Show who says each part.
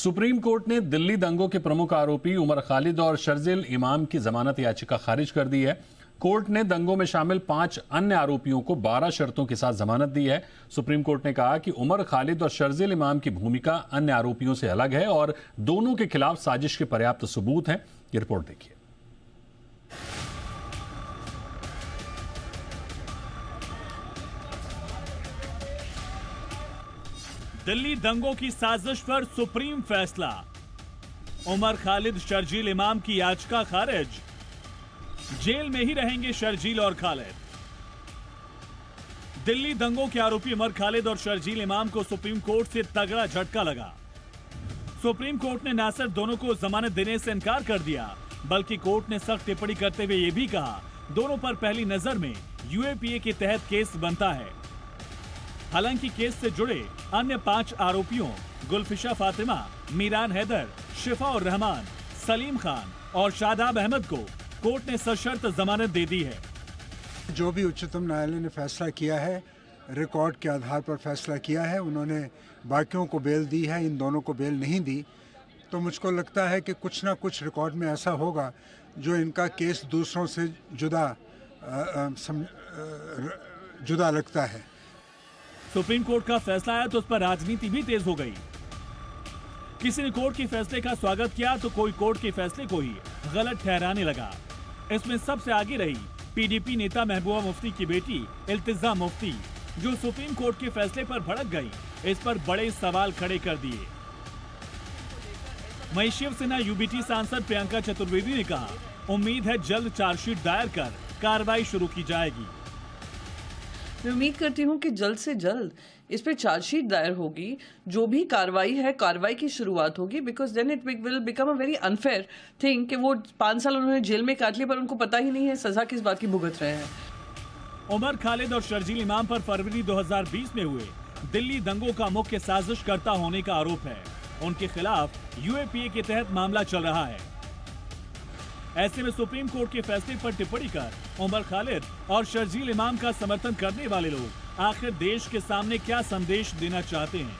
Speaker 1: Supreme court ने दिल्ली दंगों के प्रमुख आरोपी उमर खालिद और शर्जील इमाम की जमानत याचिका खारिज कर दी है। कोर्ट ने दंगों में शामिल 5 अन्य आरोपियों को 12 शर्तों के साथ जमानत दी है। सुप्रीम कोर्ट ने कहा कि उमर खालिद और शर्जील इमाम की भूमिका अन्य आरोपियों से अलग है और दोनों के खिलाफ साजिश के पर्याप्त सबूत हैं। ये रिपोर्ट देखिए।
Speaker 2: दिल्ली दंगों की साजिश पर सुप्रीम फैसला। उमर खालिद शर्जील इमाम की याचिका खारिज। जेल में ही रहेंगे शर्जील और खालिद। दिल्ली दंगों के आरोपी उमर खालिद और शर्जील इमाम को सुप्रीम कोर्ट से तगड़ा झटका लगा। सुप्रीम कोर्ट ने न सिर्फ दोनों को जमानत देने से इनकार कर दिया, बल्कि कोर्ट ने सख्त टिप्पणी करते हुए यह भी कहा दोनों पर पहली नजर में यूएपीए के तहत केस बनता है। हालांकि केस से जुड़े अन्य 5 आरोपियों गुलफिशा फातिमा, मीरान हैदर, शिफा और रहमान, सलीम खान और शादाब अहमद को कोर्ट ने सशर्त जमानत दे दी है।
Speaker 3: जो भी उच्चतम न्यायालय ने फैसला किया है, रिकॉर्ड के आधार पर फैसला किया है। उन्होंने बाकियों को बेल दी है, इन दोनों को बेल नहीं दी। तो मुझको लगता है कि कुछ ना कुछ रिकॉर्ड में ऐसा होगा जो इनका केस दूसरों से जुदा लगता है।
Speaker 2: सुप्रीम कोर्ट का फैसला आया तो उस पर राजनीति भी तेज हो गई। किसी ने कोर्ट के फैसले का स्वागत किया तो कोई कोर्ट के फैसले को ही गलत ठहराने लगा। इसमें सबसे आगे रही पीडीपी नेता महबूबा मुफ्ती की बेटी इल्तिजा मुफ्ती, जो सुप्रीम कोर्ट के फैसले पर भड़क गई। इस पर बड़े सवाल खड़े कर दिए। वहीं शिवसेना यूबीटी सांसद प्रियंका चतुर्वेदी ने कहा, उम्मीद है जल्द चार्जशीट दायर कर कार्रवाई शुरू की जाएगी।
Speaker 4: मैं उम्मीद करती हूँ कि जल्द से जल्द इस पे चार्जशीट दायर होगी। जो भी कार्रवाई है, कार्रवाई की शुरुआत होगी, because then it will become a very unfair thing कि वो 5 साल उन्होंने जेल में काट लिए पर उनको पता ही नहीं है सजा किस बात की भुगत रहे हैं।
Speaker 2: उमर खालिद और शर्जील इमाम पर फरवरी 2020 में हुए दिल्ली दंगों का मुख्य साजिशकर्ता होने का आरोप है। उनके खिलाफ यूएपीए के तहत मामला चल रहा है। ऐसे में सुप्रीम कोर्ट के फैसले पर टिप्पणी कर उमर खालिद और शर्जील इमाम का समर्थन करने वाले लोग आखिर देश के सामने क्या संदेश देना चाहते हैं?